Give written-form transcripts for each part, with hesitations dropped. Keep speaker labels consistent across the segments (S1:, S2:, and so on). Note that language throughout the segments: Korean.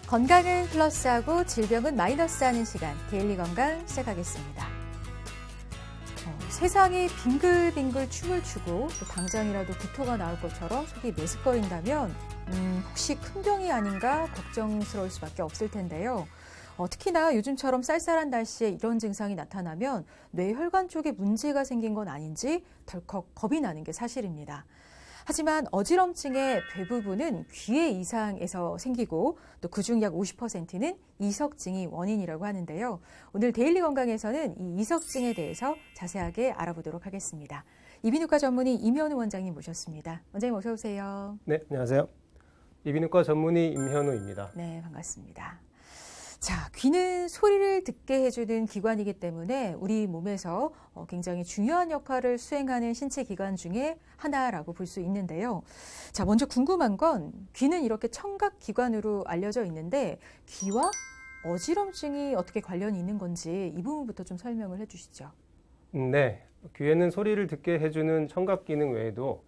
S1: 건강을 플러스하고 질병은 마이너스하는 시간, 데일리 건강 시작하겠습니다. 세상이 빙글빙글 춤을 추고 또 당장이라도 구토가 나올 것처럼 속이 메스꺼린다면 혹시 큰 병이 아닌가 걱정스러울 수밖에 없을 텐데요. 특히나 요즘처럼 쌀쌀한 날씨에 이런 증상이 나타나면 뇌혈관 쪽에 문제가 생긴 건 아닌지 덜컥 겁이 나는 게 사실입니다. 하지만 어지럼증의 대부분은 귀의 이상에서 생기고 또 그중 약 50%는 이석증이 원인이라고 하는데요. 오늘 데일리 건강에서는 이 이석증에 대해서 자세하게 알아보도록 하겠습니다. 이비인후과 전문의 임현우 원장님 모셨습니다. 원장님 어서 오세요.
S2: 네, 안녕하세요. 이비인후과 전문의 임현우입니다.
S1: 네, 반갑습니다. 자, 귀는 소리를 듣게 해주는 기관이기 때문에 우리 몸에서 굉장히 중요한 역할을 수행하는 신체 기관 중에 하나라고 볼 수 있는데요. 자, 먼저 궁금한 건 귀는 이렇게 청각 기관으로 알려져 있는데 귀와 어지럼증이 어떻게 관련이 있는 건지 이 부분부터 좀 설명을 해주시죠.
S2: 네, 귀에는 소리를 듣게 해주는 청각 기능 외에도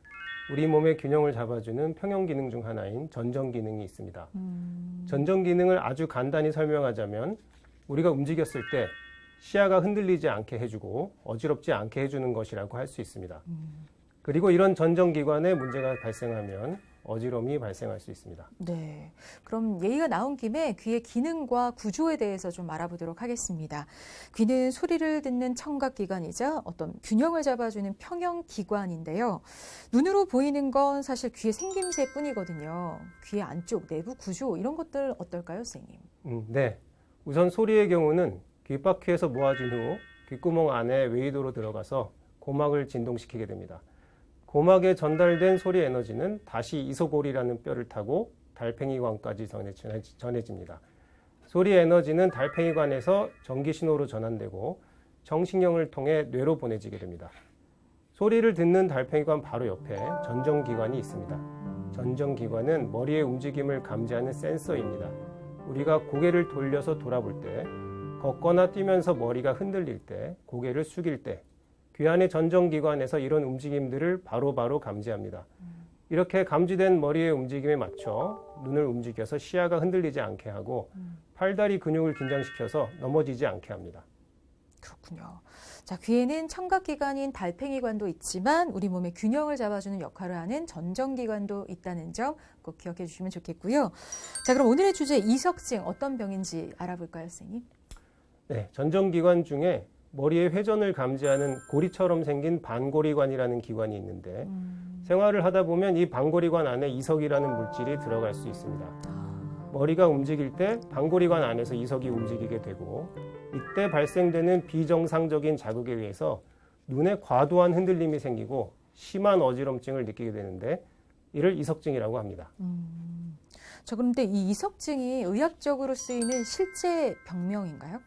S2: 우리 몸의 균형을 잡아주는 평형 기능 중 하나인 전정 기능이 있습니다. 전정 기능을 아주 간단히 설명하자면 우리가 움직였을 때 시야가 흔들리지 않게 해주고 어지럽지 않게 해주는 것이라고 할 수 있습니다. 그리고 이런 전정 기관에 문제가 발생하면 어지럼이 발생할 수 있습니다.
S1: 네, 그럼 얘기가 나온 김에 귀의 기능과 구조에 대해서 좀 알아보도록 하겠습니다. 귀는 소리를 듣는 청각기관이자 어떤 균형을 잡아주는 평형기관인데요. 눈으로 보이는 건 사실 귀의 생김새뿐이거든요. 귀의 안쪽, 내부 구조 이런 것들 어떨까요, 선생님?
S2: 네, 우선 소리의 경우는 귓바퀴에서 모아진 후 귓구멍 안에 웨이도로 들어가서 고막을 진동시키게 됩니다. 고막에 전달된 소리 에너지는 다시 이소골이라는 뼈를 타고 달팽이관까지 전해집니다. 소리 에너지는 달팽이관에서 전기신호로 전환되고 정신경을 통해 뇌로 보내지게 됩니다. 소리를 듣는 달팽이관 바로 옆에 전정기관이 있습니다. 전정기관은 머리의 움직임을 감지하는 센서입니다. 우리가 고개를 돌려서 돌아볼 때, 걷거나 뛰면서 머리가 흔들릴 때, 고개를 숙일 때, 귀 안의 전정기관에서 이런 움직임들을 바로바로 감지합니다. 이렇게 감지된 머리의 움직임에 맞춰 눈을 움직여서 시야가 흔들리지 않게 하고 팔다리 근육을 긴장시켜서 넘어지지 않게 합니다.
S1: 그렇군요. 자, 귀에는 청각기관인 달팽이관도 있지만 우리 몸의 균형을 잡아주는 역할을 하는 전정기관도 있다는 점 꼭 기억해 주시면 좋겠고요. 자, 그럼 오늘의 주제 이석증 어떤 병인지 알아볼까요, 선생님?
S2: 네, 전정기관 중에 머리의 회전을 감지하는 고리처럼 생긴 반고리관이라는 기관이 있는데 생활을 하다 보면 이 반고리관 안에 이석이라는 물질이 들어갈 수 있습니다. 머리가 움직일 때 반고리관 안에서 이석이 움직이게 되고 이때 발생되는 비정상적인 자극에 의해서 눈에 과도한 흔들림이 생기고 심한 어지럼증을 느끼게 되는데 이를 이석증이라고 합니다.
S1: 자, 그런데 이 이석증이 의학적으로 쓰이는 실제 병명인가요?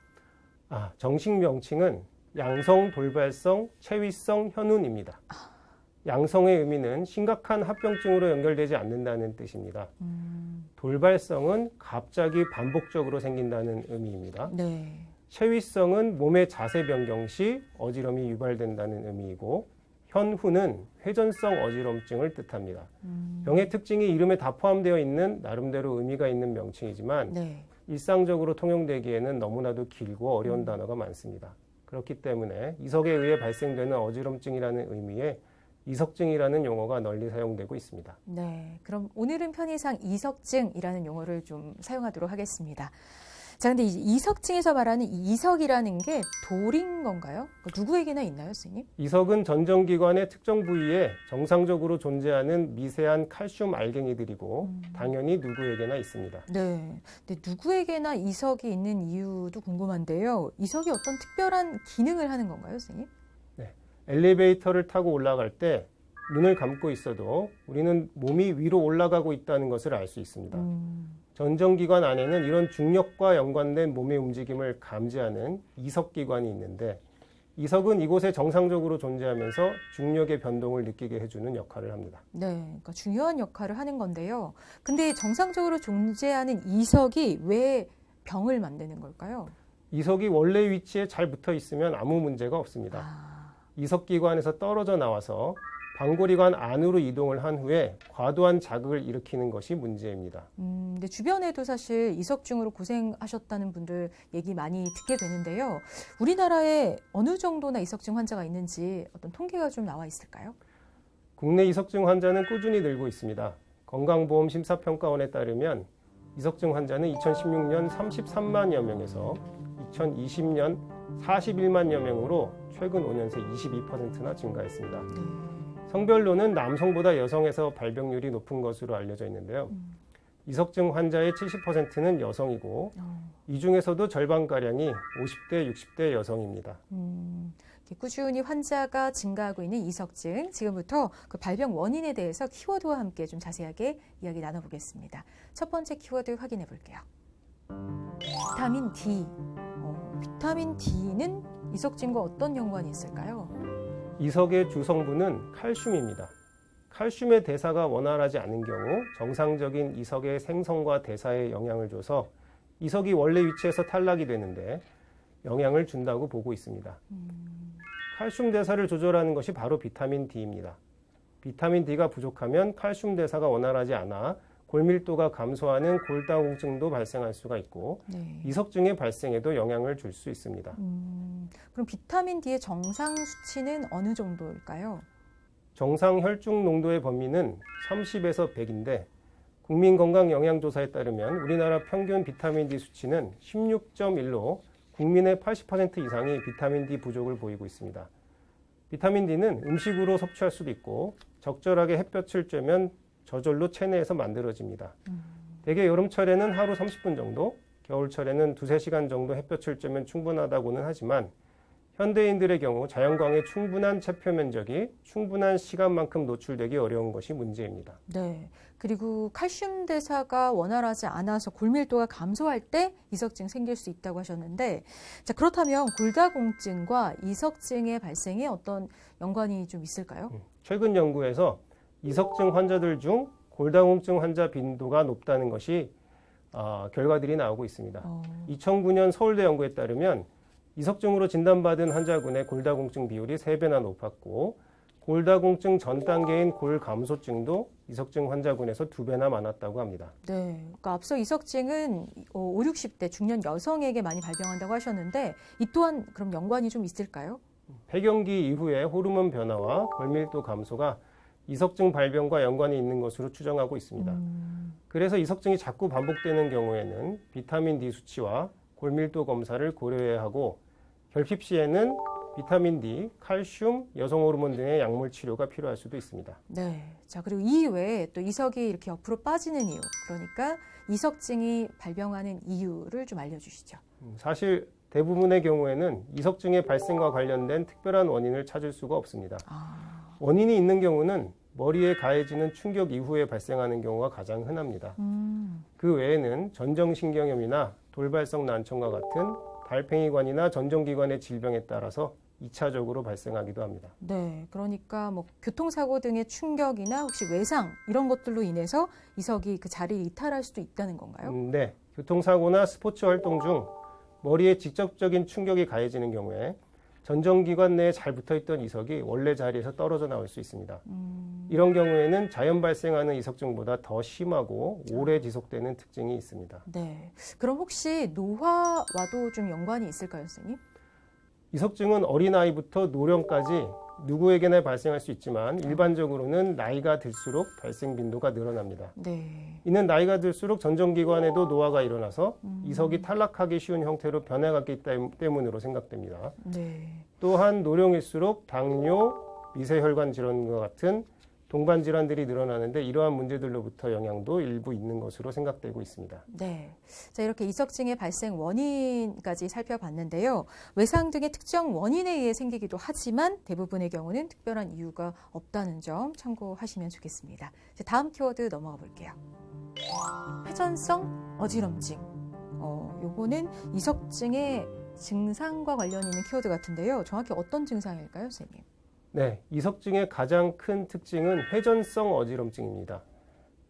S2: 정식 명칭은 양성 돌발성 체위성 현운입니다. 양성의 의미는 심각한 합병증으로 연결되지 않는다는 뜻입니다. 돌발성은 갑자기 반복적으로 생긴다는 의미입니다.
S1: 네.
S2: 체위성은 몸의 자세 변경 시 어지럼이 유발된다는 의미이고 현후는 회전성 어지럼증을 뜻합니다. 병의 특징이 이름에 다 포함되어 있는 나름대로 의미가 있는 명칭이지만
S1: 네.
S2: 일상적으로 통용되기에는 너무나도 길고 어려운 단어가 많습니다. 그렇기 때문에 이석에 의해 발생되는 어지럼증이라는 의미의 이석증이라는 용어가 널리 사용되고 있습니다.
S1: 네, 그럼 오늘은 편의상 이석증이라는 용어를 좀 사용하도록 하겠습니다. 자, 근데 이석증에서 말하는 이 이석이라는 게 돌인 건가요? 누구에게나 있나요, 선생님?
S2: 이석은 전정기관의 특정 부위에 정상적으로 존재하는 미세한 칼슘 알갱이들이고 당연히 누구에게나 있습니다.
S1: 네, 근데 누구에게나 이석이 있는 이유도 궁금한데요. 이석이 어떤 특별한 기능을 하는 건가요, 선생님?
S2: 네, 엘리베이터를 타고 올라갈 때 눈을 감고 있어도 우리는 몸이 위로 올라가고 있다는 것을 알 수 있습니다. 전정기관 안에는 이런 중력과 연관된 몸의 움직임을 감지하는 이석기관이 있는데 이석은 이곳에 정상적으로 존재하면서 중력의 변동을 느끼게 해주는 역할을 합니다.
S1: 네, 그러니까 중요한 역할을 하는 건데요. 근데 정상적으로 존재하는 이석이 왜 병을 만드는 걸까요?
S2: 이석이 원래 위치에 잘 붙어 있으면 아무 문제가 없습니다. 이석기관에서 떨어져 나와서 방골이관 안으로 이동을 한 후에 과도한 자극을 일으키는 것이 문제입니다.
S1: 근데 주변에도 사실 이석증으로 고생하셨다는 분들 얘기 많이 듣게 되는데요. 우리나라에 어느 정도나 이석증 환자가 있는지 어떤 통계가 좀 나와 있을까요?
S2: 국내 이석증 환자는 꾸준히 늘고 있습니다. 건강보험 심사평가원에 따르면 이석증 환자는 2016년 33만여 명에서 2020년 41만여 명으로 최근 5년 새 22%나 증가했습니다. 성별로는 남성보다 여성에서 발병률이 높은 것으로 알려져 있는데요. 이석증 환자의 70%는 여성이고 이 중에서도 절반가량이 50대, 60대 여성입니다.
S1: 꾸준히 환자가 증가하고 있는 이석증, 지금부터 그 발병 원인에 대해서 키워드와 함께 좀 자세하게 이야기 나눠보겠습니다. 첫 번째 키워드 확인해 볼게요. 비타민 D. 비타민 D는 이석증과 어떤 연관이 있을까요?
S2: 이석의 주성분은 칼슘입니다. 칼슘의 대사가 원활하지 않은 경우 정상적인 이석의 생성과 대사에 영향을 줘서 이석이 원래 위치에서 탈락이 되는데 영향을 준다고 보고 있습니다. 칼슘 대사를 조절하는 것이 바로 비타민 D입니다. 비타민 D가 부족하면 칼슘 대사가 원활하지 않아 골밀도가 감소하는 골다공증도 발생할 수가 있고 이석증의 발생에도 영향을 줄 수 있습니다.
S1: 그럼 비타민 D의 정상 수치는 어느 정도일까요?
S2: 정상 혈중 농도의 범위는 30에서 100인데 국민건강영양조사에 따르면 우리나라 평균 비타민 D 수치는 16.1로 국민의 80% 이상이 비타민 D 부족을 보이고 있습니다. 비타민 D는 음식으로 섭취할 수도 있고 적절하게 햇볕을 쬐면 저절로 체내에서 만들어집니다. 대개 여름철에는 하루 30분 정도, 겨울철에는 2-3시간 정도 햇볕을 쬐면 충분하다고는 하지만 현대인들의 경우 자연광의 충분한 체표 면적이 충분한 시간만큼 노출되기 어려운 것이 문제입니다.
S1: 네. 그리고 칼슘 대사가 원활하지 않아서 골밀도가 감소할 때 이석증 생길 수 있다고 하셨는데, 자, 그렇다면 골다공증과 이석증의 발생에 어떤 연관이 좀 있을까요?
S2: 최근 연구에서 이석증 환자들 중 골다공증 환자 빈도가 높다는 것이 결과들이 나오고 있습니다. 2009년 서울대 연구에 따르면 이석증으로 진단받은 환자군의 골다공증 비율이 3배나 높았고 골다공증 전 단계인 골감소증도 이석증 환자군에서 2배나 많았다고 합니다.
S1: 네, 그러니까 앞서 이석증은 5, 60대 중년 여성에게 많이 발병한다고 하셨는데 이 또한 그럼 연관이 좀 있을까요?
S2: 폐경기 이후에 호르몬 변화와 골밀도 감소가 이석증 발병과 연관이 있는 것으로 추정하고 있습니다. 그래서 이석증이 자꾸 반복되는 경우에는 비타민 D 수치와 골밀도 검사를 고려해야 하고 결핍 시에는 비타민 D, 칼슘, 여성 호르몬 등의 약물 치료가 필요할 수도 있습니다.
S1: 네. 자, 그리고 이 외에 또 이석이 이렇게 옆으로 빠지는 이유, 그러니까 이석증이 발병하는 이유를 좀 알려주시죠.
S2: 사실 대부분의 경우에는 이석증의 발생과 관련된 특별한 원인을 찾을 수가 없습니다. 원인이 있는 경우는 머리에 가해지는 충격 이후에 발생하는 경우가 가장 흔합니다. 그 외에는 전정신경염이나 돌발성 난청과 같은 달팽이관이나 전정기관의 질병에 따라서 2차적으로 발생하기도 합니다.
S1: 네, 그러니까 뭐 교통사고 등의 충격이나 혹시 외상 이런 것들로 인해서 이석이 그 자리를 이탈할 수도 있다는 건가요?
S2: 네, 교통사고나 스포츠 활동 중 머리에 직접적인 충격이 가해지는 경우에 전정기관 내에 잘 붙어있던 이석이 원래 자리에서 떨어져 나올 수 있습니다. 이런 경우에는 자연 발생하는 이석증보다 더 심하고 오래 지속되는 특징이 있습니다.
S1: 네, 그럼 혹시 노화와도 좀 연관이 있을까요, 선생님?
S2: 이석증은 어린아이부터 노령까지 누구에게나 발생할 수 있지만 일반적으로는 나이가 들수록 발생 빈도가 늘어납니다.
S1: 네.
S2: 이는 나이가 들수록 전정기관에도 노화가 일어나서 이석이 탈락하기 쉬운 형태로 변해갔기 때문으로 생각됩니다.
S1: 네.
S2: 또한 노령일수록 당뇨, 미세혈관 질환과 같은 동반 질환들이 늘어나는데 이러한 문제들로부터 영향도 일부 있는 것으로 생각되고 있습니다.
S1: 네. 자, 이렇게 이석증의 발생 원인까지 살펴봤는데요. 외상 등의 특정 원인에 의해 생기기도 하지만 대부분의 경우는 특별한 이유가 없다는 점 참고하시면 좋겠습니다. 이제 다음 키워드 넘어가 볼게요. 회전성 어지럼증. 요거는 이석증의 증상과 관련 있는 키워드 같은데요. 정확히 어떤 증상일까요, 선생님?
S2: 네, 이석증의 가장 큰 특징은 회전성 어지럼증입니다.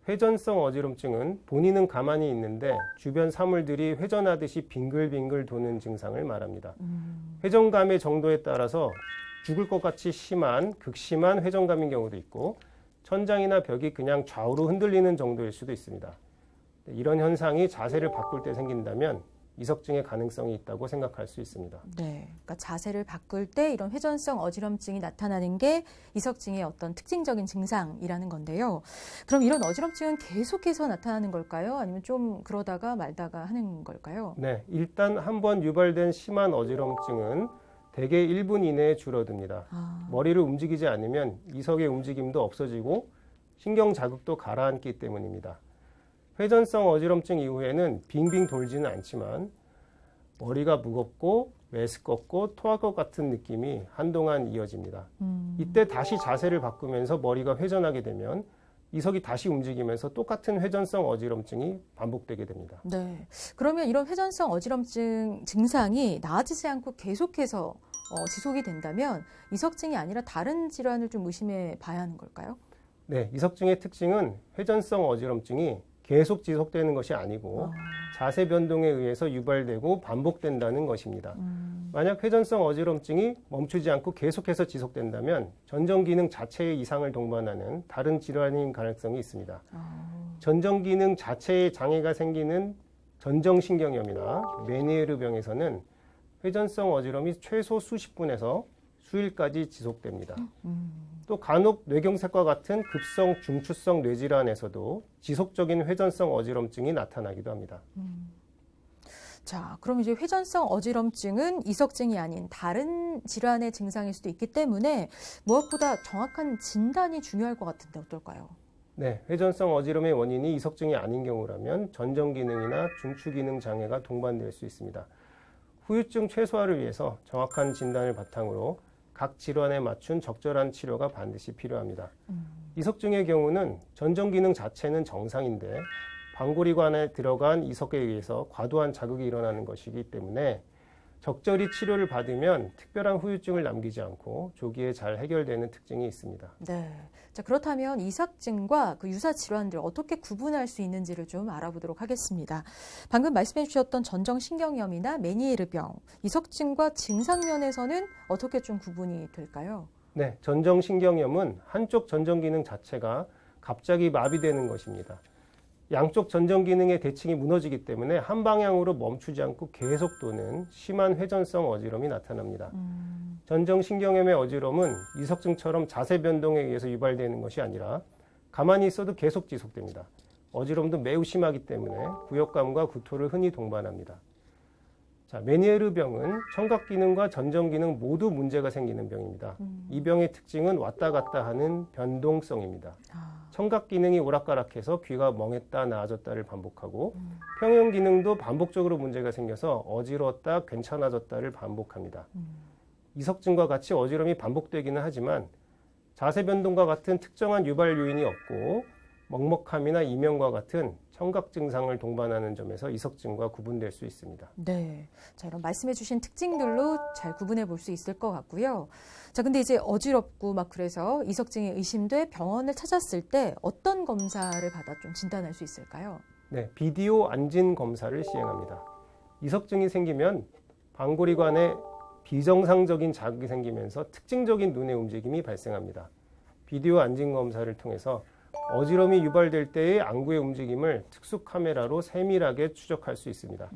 S2: 회전성 어지럼증은 본인은 가만히 있는데 주변 사물들이 회전하듯이 빙글빙글 도는 증상을 말합니다. 회전감의 정도에 따라서 죽을 것 같이 심한 극심한 회전감인 경우도 있고 천장이나 벽이 그냥 좌우로 흔들리는 정도일 수도 있습니다. 이런 현상이 자세를 바꿀 때 생긴다면 이석증의 가능성이 있다고 생각할 수 있습니다.
S1: 네, 그러니까 자세를 바꿀 때 이런 회전성 어지럼증이 나타나는 게 이석증의 어떤 특징적인 증상이라는 건데요. 그럼 이런 어지럼증은 계속해서 나타나는 걸까요? 아니면 좀 그러다가 말다가 하는 걸까요?
S2: 네, 일단 한번 유발된 심한 어지럼증은 대개 1분 이내에 줄어듭니다. 머리를 움직이지 않으면 이석의 움직임도 없어지고 신경 자극도 가라앉기 때문입니다. 회전성 어지럼증 이후에는 빙빙 돌지는 않지만 머리가 무겁고 메스껍고 토할 것 같은 느낌이 한동안 이어집니다. 이때 다시 자세를 바꾸면서 머리가 회전하게 되면 이석이 다시 움직이면서 똑같은 회전성 어지럼증이 반복되게 됩니다.
S1: 네. 그러면 이런 회전성 어지럼증 증상이 나아지지 않고 계속해서 지속이 된다면 이석증이 아니라 다른 질환을 좀 의심해 봐야 하는 걸까요?
S2: 네, 이석증의 특징은 회전성 어지럼증이 계속 지속되는 것이 아니고 자세 변동에 의해서 유발되고 반복된다는 것입니다. 만약 회전성 어지럼증이 멈추지 않고 계속해서 지속된다면 전정 기능 자체의 이상을 동반하는 다른 질환인 가능성이 있습니다. 전정 기능 자체에 장애가 생기는 전정신경염이나 메니에르병에서는 회전성 어지럼이 최소 수십 분에서 수일까지 지속됩니다. 또 간혹 뇌경색과 같은 급성 중추성 뇌질환에서도 지속적인 회전성 어지럼증이 나타나기도 합니다.
S1: 자, 그럼 이제 회전성 어지럼증은 이석증이 아닌 다른 질환의 증상일 수도 있기 때문에 무엇보다 정확한 진단이 중요할 것 같은데 어떨까요?
S2: 네, 회전성 어지럼의 원인이 이석증이 아닌 경우라면 전정 기능이나 중추 기능 장애가 동반될 수 있습니다. 후유증 최소화를 위해서 정확한 진단을 바탕으로 각 질환에 맞춘 적절한 치료가 반드시 필요합니다. 이석증의 경우는 전정 기능 자체는 정상인데 방골이관에 들어간 이석에 의해서 과도한 자극이 일어나는 것이기 때문에 적절히 치료를 받으면 특별한 후유증을 남기지 않고 조기에 잘 해결되는 특징이 있습니다.
S1: 네. 자, 그렇다면 이석증과 그 유사 질환들 어떻게 구분할 수 있는지를 좀 알아보도록 하겠습니다. 방금 말씀해 주셨던 전정신경염이나 메니에르병, 이석증과 증상 면에서는 어떻게 좀 구분이 될까요?
S2: 네, 전정신경염은 한쪽 전정 기능 자체가 갑자기 마비되는 것입니다. 양쪽 전정 기능의 대칭이 무너지기 때문에 한 방향으로 멈추지 않고 계속 도는 심한 회전성 어지럼이 나타납니다. 전정신경염의 어지럼은 이석증처럼 자세 변동에 의해서 유발되는 것이 아니라 가만히 있어도 계속 지속됩니다. 어지럼도 매우 심하기 때문에 구역감과 구토를 흔히 동반합니다. 자, 메니에르병은 청각 기능과 전정 기능 모두 문제가 생기는 병입니다. 이 병의 특징은 왔다 갔다 하는 변동성입니다. 청각 기능이 오락가락해서 귀가 멍했다 나아졌다를 반복하고 평형 기능도 반복적으로 문제가 생겨서 어지러웠다 괜찮아졌다를 반복합니다. 이석증과 같이 어지럼이 반복되기는 하지만 자세 변동과 같은 특정한 유발 요인이 없고 먹먹함이나 이명과 같은 청각 증상을 동반하는 점에서 이석증과 구분될 수 있습니다.
S1: 네. 자, 이런 말씀해 주신 특징들로 잘 구분해 볼 수 있을 것 같고요. 자, 근데 이제 어지럽고 막 그래서 이석증이 의심돼 병원을 찾았을 때 어떤 검사를 받아 좀 진단할 수 있을까요?
S2: 네, 비디오 안진 검사를 시행합니다. 이석증이 생기면 방골이관에 비정상적인 자극이 생기면서 특징적인 눈의 움직임이 발생합니다. 비디오 안진 검사를 통해서 어지럼이 유발될 때의 안구의 움직임을 특수 카메라로 세밀하게 추적할 수 있습니다.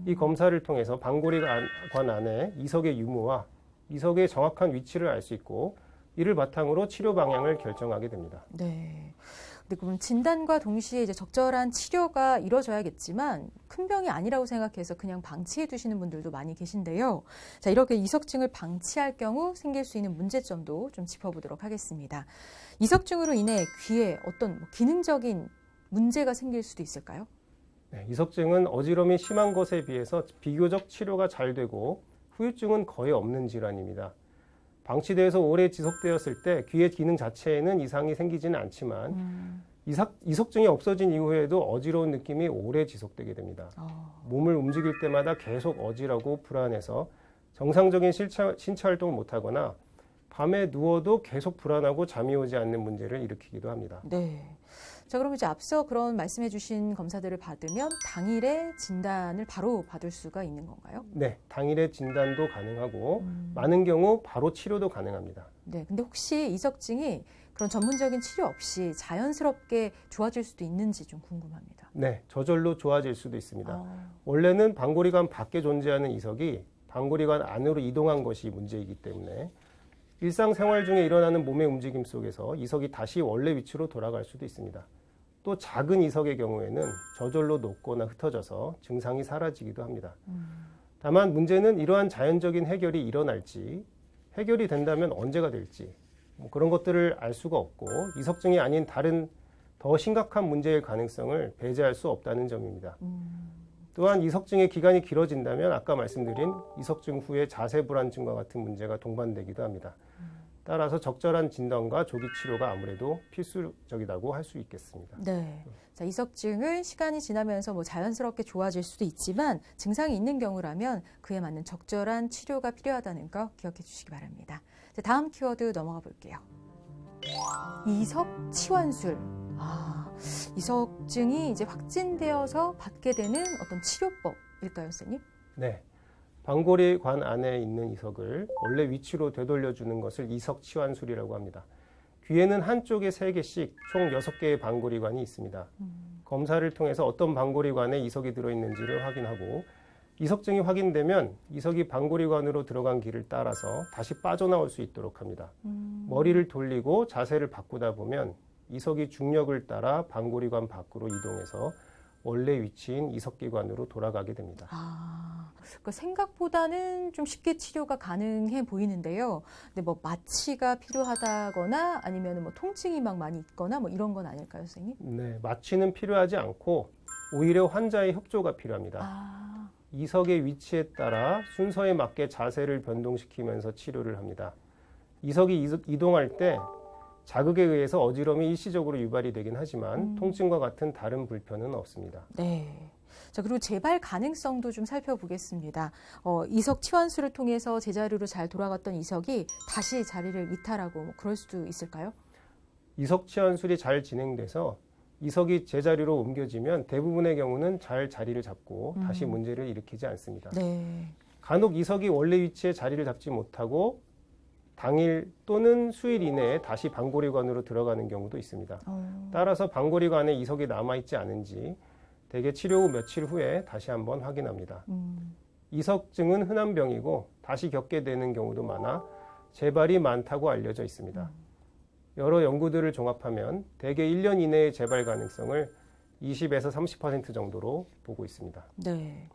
S2: 이 검사를 통해서 방골이관 안에 이석의 유무와 이석의 정확한 위치를 알 수 있고 이를 바탕으로 치료 방향을 결정하게 됩니다.
S1: 네. 근데 그럼 진단과 동시에 이제 적절한 치료가 이루어져야겠지만 큰 병이 아니라고 생각해서 그냥 방치해 두시는 분들도 많이 계신데요. 자, 이렇게 이석증을 방치할 경우 생길 수 있는 문제점도 좀 짚어보도록 하겠습니다. 이석증으로 인해 귀에 어떤 기능적인 문제가 생길 수도 있을까요?
S2: 네, 이석증은 어지럼이 심한 것에 비해서 비교적 치료가 잘 되고 후유증은 거의 없는 질환입니다. 방치돼서 오래 지속되었을 때 귀의 기능 자체에는 이상이 생기지는 않지만 이석증이 없어진 이후에도 어지러운 느낌이 오래 지속되게 됩니다. 몸을 움직일 때마다 계속 어지러고 불안해서 정상적인 신체 활동을 못하거나 밤에 누워도 계속 불안하고 잠이 오지 않는 문제를 일으키기도 합니다.
S1: 네. 자, 그럼 이제 앞서 그런 말씀해 주신 검사들을 받으면 당일에 진단을 바로 받을 수가 있는 건가요?
S2: 네, 당일에 진단도 가능하고 많은 경우 바로 치료도 가능합니다.
S1: 네, 근데 혹시 이석증이 그런 전문적인 치료 없이 자연스럽게 좋아질 수도 있는지 좀 궁금합니다.
S2: 네, 저절로 좋아질 수도 있습니다. 원래는 방골이관 밖에 존재하는 이석이 방골이관 안으로 이동한 것이 문제이기 때문에 일상생활 중에 일어나는 몸의 움직임 속에서 이석이 다시 원래 위치로 돌아갈 수도 있습니다. 또 작은 이석의 경우에는 저절로 녹거나 흩어져서 증상이 사라지기도 합니다. 다만 문제는 이러한 자연적인 해결이 일어날지, 해결이 된다면 언제가 될지 그런 것들을 알 수가 없고 이석증이 아닌 다른 더 심각한 문제일 가능성을 배제할 수 없다는 점입니다. 또한 이석증의 기간이 길어진다면 아까 말씀드린 이석증 후의 자세 불안증과 같은 문제가 동반되기도 합니다. 따라서 적절한 진단과 조기 치료가 아무래도 필수적이라고 할 수 있겠습니다.
S1: 네. 자, 이석증은 시간이 지나면서 뭐 자연스럽게 좋아질 수도 있지만 증상이 있는 경우라면 그에 맞는 적절한 치료가 필요하다는 거 기억해 주시기 바랍니다. 자, 다음 키워드 넘어가 볼게요. 이석 치환술. 이석증이 이제 확진되어서 받게 되는 어떤 치료법일까요, 선생님?
S2: 네. 방골이관 안에 있는 이석을 원래 위치로 되돌려주는 것을 이석 치환술이라고 합니다. 귀에는 한쪽에 3개씩 총 6개의 방골이관이 있습니다. 검사를 통해서 어떤 방골이관에 이석이 들어있는지를 확인하고 이석증이 확인되면 이석이 방골이관으로 들어간 길을 따라서 다시 빠져나올 수 있도록 합니다. 머리를 돌리고 자세를 바꾸다 보면 이석이 중력을 따라 방골이관 밖으로 이동해서 원래 위치인 이석기관으로 돌아가게 됩니다.
S1: 그러니까 생각보다는 좀 쉽게 치료가 가능해 보이는데요. 근데 뭐 마취가 필요하다거나 아니면 뭐 통증이 막 많이 있거나 뭐 이런 건 아닐까요, 선생님?
S2: 네, 마취는 필요하지 않고 오히려 환자의 협조가 필요합니다. 이석의 위치에 따라 순서에 맞게 자세를 변동시키면서 치료를 합니다. 이석이 이동할 때 자극에 의해서 어지러움이 일시적으로 유발이 되긴 하지만 통증과 같은 다른 불편은 없습니다.
S1: 네. 자, 그리고 재발 가능성도 좀 살펴보겠습니다. 이석 치환술을 통해서 제자리로 잘 돌아갔던 이석이 다시 자리를 이탈하고 뭐 그럴 수도 있을까요?
S2: 이석 치환술이 잘 진행돼서 이석이 제자리로 옮겨지면 대부분의 경우는 잘 자리를 잡고 다시 문제를 일으키지 않습니다.
S1: 네.
S2: 간혹 이석이 원래 위치에 자리를 잡지 못하고 당일 또는 수일 이내에 다시 방골이관으로 들어가는 경우도 있습니다. 따라서 방골이관에 이석이 남아있지 않은지 대개 치료 후 며칠 후에 다시 한번 확인합니다. 이석증은 흔한 병이고 다시 겪게 되는 경우도 많아 재발이 많다고 알려져 있습니다. 여러 연구들을 종합하면 대개 1년 이내의 재발 가능성을 20에서 30% 정도로 보고 있습니다.
S1: 네.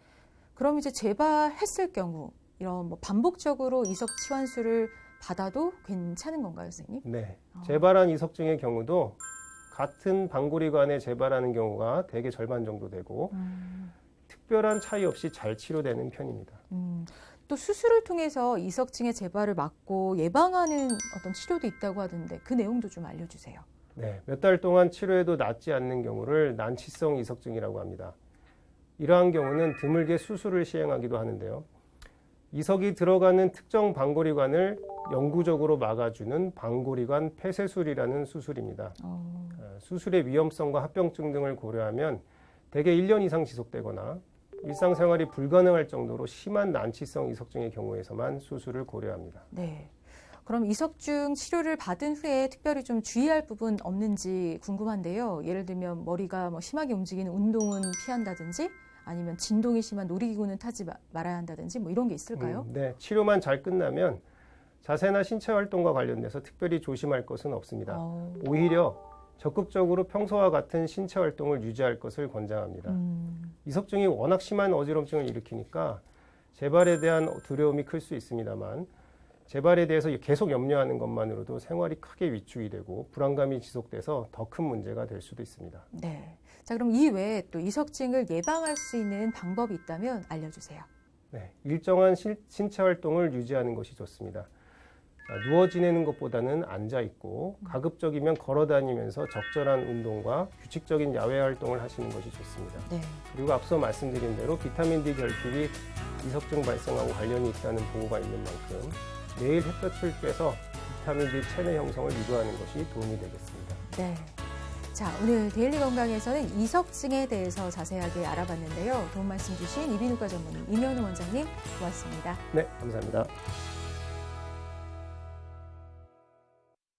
S1: 그럼 이제 재발했을 경우 이런 뭐 반복적으로 이석 치환술을 받아도 괜찮은 건가요, 선생님?
S2: 네. 재발한 이석증의 경우도 같은 방골이관에 재발하는 경우가 대개 절반 정도 되고 특별한 차이 없이 잘 치료되는 편입니다.
S1: 또 수술을 통해서 이석증의 재발을 막고 예방하는 어떤 치료도 있다고 하던데 그 내용도 좀 알려주세요.
S2: 네. 몇 달 동안 치료해도 낫지 않는 경우를 난치성 이석증이라고 합니다. 이러한 경우는 드물게 수술을 시행하기도 하는데요. 이석이 들어가는 특정 방골이관을 영구적으로 막아주는 방골이관 폐쇄술이라는 수술입니다. 수술의 위험성과 합병증 등을 고려하면 대개 1년 이상 지속되거나 일상생활이 불가능할 정도로 심한 난치성 이석증의 경우에서만 수술을 고려합니다.
S1: 네. 그럼 이석증 치료를 받은 후에 특별히 좀 주의할 부분 없는지 궁금한데요. 예를 들면 머리가 뭐 심하게 움직이는 운동은 피한다든지 아니면 진동이 심한 놀이기구는 타지 말아야 한다든지 뭐 이런 게 있을까요?
S2: 네, 치료만 잘 끝나면 자세나 신체 활동과 관련돼서 특별히 조심할 것은 없습니다. 오히려 적극적으로 평소와 같은 신체 활동을 유지할 것을 권장합니다. 이석증이 워낙 심한 어지럼증을 일으키니까 재발에 대한 두려움이 클 수 있습니다만 재발에 대해서 계속 염려하는 것만으로도 생활이 크게 위축이 되고 불안감이 지속돼서 더 큰 문제가 될 수도 있습니다.
S1: 네. 자, 그럼 이 외에 또 이석증을 예방할 수 있는 방법이 있다면 알려주세요.
S2: 네, 일정한 신체 활동을 유지하는 것이 좋습니다. 자, 누워 지내는 것보다는 앉아 있고 가급적이면 걸어 다니면서 적절한 운동과 규칙적인 야외 활동을 하시는 것이 좋습니다.
S1: 네.
S2: 그리고 앞서 말씀드린 대로 비타민 D 결핍이 이석증 발생하고 관련이 있다는 보고가 있는 만큼 매일 햇볕을 쬐서 비타민 D 체내 형성을 유도하는 것이 도움이 되겠습니다.
S1: 네. 자, 오늘 데일리 건강에서는 이석증에 대해서 자세하게 알아봤는데요. 도움 말씀 주신 이비인후과 전문의 임현우 원장님 고맙습니다.
S2: 네, 감사합니다.